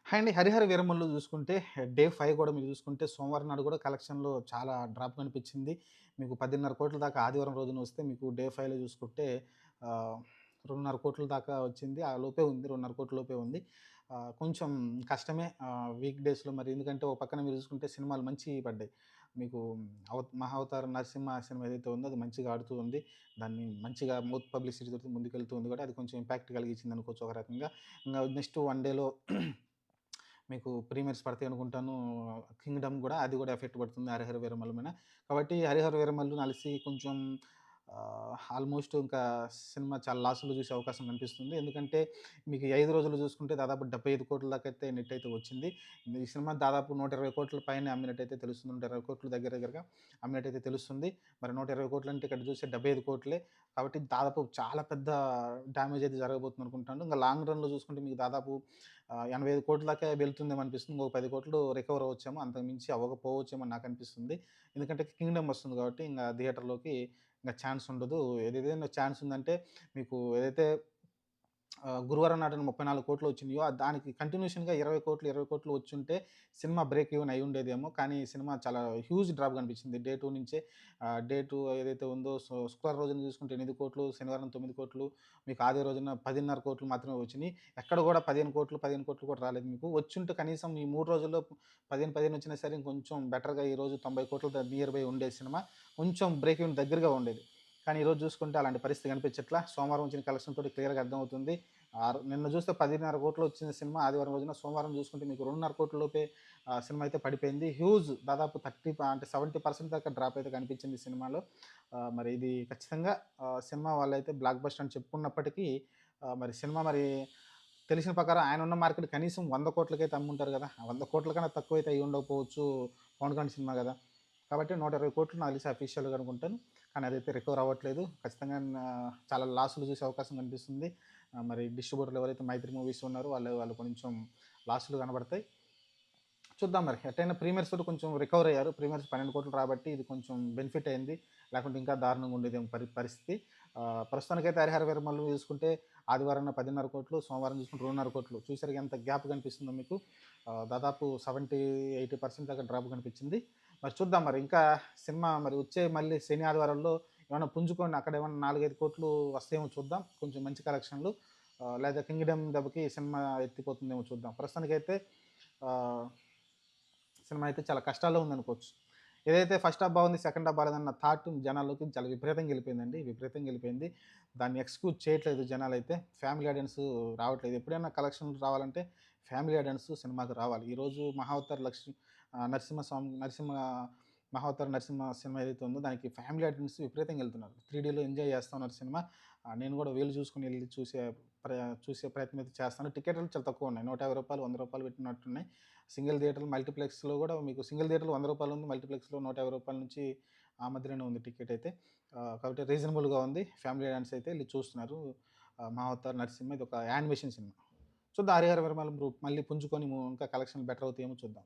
Hi అండి. 'హరిహర వీరమల్లు' చూసుకుంటే day 5 కూడా మీరు చూసుకుంటే సోమవారం నాడు కూడా కలెక్షన్‌లో చాలా డ్రాప్ కనిపించింది. మీకు 10,500,00,000 దాకా ఆదివారం రోజున వస్తే మీకు డే 5లో చూసుకుంటే ఆహ్, 2,500,00,000 దాకా వచ్చింది. ఆ లోపే ఉంది. 2,500,00,000 లోపే ఉంది. కొంచెం కష్టమే వీక్ డేస్‌లో మరి ఎందుకంటే ఒక పక్కన మీరు చూసుకుంటే సినిమాలు మంచియి పడ్డాయి. మీకు 'మహావతార్ నరసింహ' సినిమా ఏదైతే ఉందో అది మంచిగా ఆడుతూ ఉంది. దాన్ని మంచిగా మౌత్ పబ్లిసిటీ తోటి ముందుకెళ్తూ ఉంది కూడా అది కొంచెం ఇంపాక్ట్ కలిగించింది అనుకోవచ్చు ఒక రకంగా. ఇంగా నెక్స్ట్ వన్ డేలో మీకు ప్రీమియర్స్ పడతాయి అనుకుంటాను. 'కింగ్డమ్' గూడా అది గూడా ఎఫెక్ట్ పడుతుంది 'హరిహర వీరమల్లు' మీద. కాబట్టి 'హరిహర వీరమల్లు' అలిసి కొంచెం ఆల్మోస్ట్ ఇంకా సినిమా చాలా లాస్‌లో చూసే అవకాశం కనిపిస్తుంది. ఎందుకంటే మీకు ఈ 5 రోజులు చూసుకుంటే దాదాపు 75,00,00,000 దాకా అయితే నెట్ అయితే వచ్చింది. ఈ సినిమా దాదాపు 120,00,00,000 పైనే అమ్మినట్టయితే తెలుస్తుంది. 120,00,00,000 దగ్గర దగ్గరగా అమ్మినట్టయితే తెలుస్తుంది. మరి 120,00,00,000 అంటే ఇక్కడ చూస్తే 75,00,00,000 కాబట్టి దాదాపు చాలా పెద్ద డ్యామేజ్ అయితే జరగబోతుంది అనుకుంటాను. ఇంక లాంగ్ రన్‌లో చూసుకుంటే మీకు దాదాపు 85,00,00,000 దాకా వెళ్తుందేమో అనిపిస్తుంది. ఇంకొక 10,00,00,000 రికవర్ అవ్వచ్చేమో, అంతకు మించి అవ్వకపోవచ్చేమో అని నాకనిపిస్తుంది. ఎందుకంటే 'కింగ్డమ్' వస్తుంది కాబట్టి ఇంగ థియేటర్‌లోకి ఇంగ ఛాన్స్ ఉండదు. ఏదేదైనా ఛాన్స్ ఉందంటే మీకు ఏదైతే గురువారం నాడున 34,00,00,000 వచ్చినాయో దానికి కంటిన్యూషన్‌గా 20,00,00,000, 20,00,00,000 వచ్చుంటే సినిమా బ్రేక్ ఈవెన్ అయ్యుండేదేమో. కానీ సినిమా చాలా హ్యూజ్ డ్రాప్ కనిపించింది. డే 2 నుంచే డే 2 ఏదైతే ఉందో శుక్రవారం రోజున చూసుకుంటే 8,00,00,000, శనివారం 9,00,00,000 మీకు ఆదివారం రోజున 10,500,00,000 మాత్రమే వచ్చినియి. ఎక్కడ కూడా 15,00,00,000, 15,00,00,000 కూడా రాలేదు మీకు. వచ్చుంటే కనీసం ఈ 3 రోజుల్లో 15, 15 వచ్చినా సరే ఇంకొంచెం బెటర్‌గా ఈరోజు 90,00,00,000 నియర్ బై ఉండే సినిమా. కొంచెం బ్రేక్ ఈవెన్ దగ్గరగా ఉండేది. కానీ ఈరోజు చూసుకుంటే అలాంటి పరిస్థితి కనిపించట్లా. సోమవారం వచ్చిన కలెక్షన్ తోటి క్లియర్‌గా అర్థమవుతుంది. నిన్న చూస్తే 10,500,00,000 వచ్చిన సినిమా ఆదివారం రోజున, సోమవారం చూసుకుంటే మీకు 2,500,00,000 లోపే సినిమా అయితే పడిపోయింది. హ్యూజ్ దాదాపు 30 అంటే 70% దాకా డ్రాప్ అయితే కనిపించింది సినిమాలో. మరి ఇది ఖచ్చితంగా సినిమా వాళ్ళైతే బ్లాక్ బస్టర్ అని చెప్పుకున్నప్పటికీ మరి సినిమా మరి తెలిసిన ప్రకారం ఆయనున్న మార్కెట్ కనీసం 100,00,00,000కైతే అమ్ముంటారు గదా! ఆ 100,00,00,000 కన్నా తక్కువైతే అయ్యుండకపోవచ్చు. పవన్ కళ్యాణ్ సినిమా గదా! కాబట్టి 120,00,00,000 నాకు తెలిసి అఫీషియల్‌గా అనుకుంటాను. కానీ అదైతే రికవర్ అవ్వట్లేదు. ఖచ్చితంగా చాలా లాస్‌లు చూసే అవకాశం కనిపిస్తుంది. మరి డిస్ట్రిబ్యూటర్లు ఎవరైతే మైత్రి మూవీస్ ఉన్నారో వాళ్ళు వాళ్ళు కొంచెం లాస్‌లు కనబడతాయి. చూద్దాం మరి. ఎట్టైనా ప్రీమియర్స్ తోటి కొంచెం రికవర్ అయ్యారు. ప్రీమియర్స్ 12,00,00,000 రాబట్టి ఇది కొంచెం బెనిఫిట్ అయింది. లేకుంటే ఇంకా దారుణంగా ఉండేదేమో పరిస్థితి. ప్రస్తుతానికైతే 'హరిహర వీరమల్లు' చూసుకుంటే ఆదివారాన 10,500,00,000, సోమవారం చూసుకుంటే 2,500,00,000 చూసారుగా ఎంత గ్యాప్ కనిపిస్తుందో మీకు. దాదాపు 70, 80% దాకా డ్రాప్ కనిపించింది. మరి చూద్దాం మరి ఇంకా సినిమా మరి వచ్చే మళ్ళీ శని, ఆదివారాల్లో ఏమన్నా పుంజుకొని అక్కడ ఏమన్నా 4, 5,00,00,000 వస్తాయేమో చూద్దాం. కొంచెం మంచి కలెక్షన్‌లు. లేదా 'కింగ్డమ్' దెబ్బకి సినిమా ఎత్తిపోతుందేమో చూద్దాం. ప్రస్తుతానికైతే ఆహ్ సినిమా అయితే చాలా కష్టాల్లో ఉందనుకోవచ్చు. ఏదైతే ఫస్ట్ హాఫ్ బాగుంది, సెకండ్ హాఫ్ బాలేదన్న థాట్ జనాల్లోకి చాలా విపరీతంగా ఎళ్ళిపోయిందండి. విపరీతంగా ఎళ్ళిపోయింది. దాన్ని ఎక్స్‌క్యూజ్ చేయట్లేదు జనాలైతే. ఫ్యామిలీ ఆడియన్స్ రావట్లేదు. ఎప్పుడైనా కలెక్షన్‌లు రావాలంటే ఫ్యామిలీ ఆడియన్స్ సినిమాకి రావాలి. ఈరోజు 'మహావతార్ నరసింహ 'మహావతార్ నరసింహ' సినిమా ఏదైతే ఉందో దానికి ఫ్యామిలీ ఆడియన్స్ విపరీతంగా ఎళ్తున్నారు. 3డీలో ఎంజాయ్ చేస్తా ఉన్నారు సినిమా. నేను కూడా వీలు చూసుకొని ఎళ్లి ప్ర చూసే ప్రయత్నం అయితే చేస్తాను. టికెట్లు చాలా తక్కువున్నాయి. రూ. 150, రూ. 100 పెట్టినట్టున్నాయి. సింగిల్ థియేటర్లు, మల్టీప్లెక్స్‌లో గూడా మీకు సింగిల్ థియేటర్‌లో రూ. 100 ఉంది. మల్టీప్లెక్స్‌లో రూ. 150 నుంచి ఆ మధ్యలోనే ఉంది టికెట్ అయితే. కాబట్టి రీజనబుల్‌గా ఉంది. ఫ్యామిలీ ఆడియన్స్ అయితే ఎళ్లి చూస్తున్నారు. 'మహావతార్ నరసింహ' ఇదొక యానిమేషన్ సినిమా. చూద్దాం 'హరిహర వీరమల్లు' మళ్ళీ పుంజుకొని ఇంకా కలెక్షన్‌లు బెటర్ అవుతాయేమో చూద్దాం.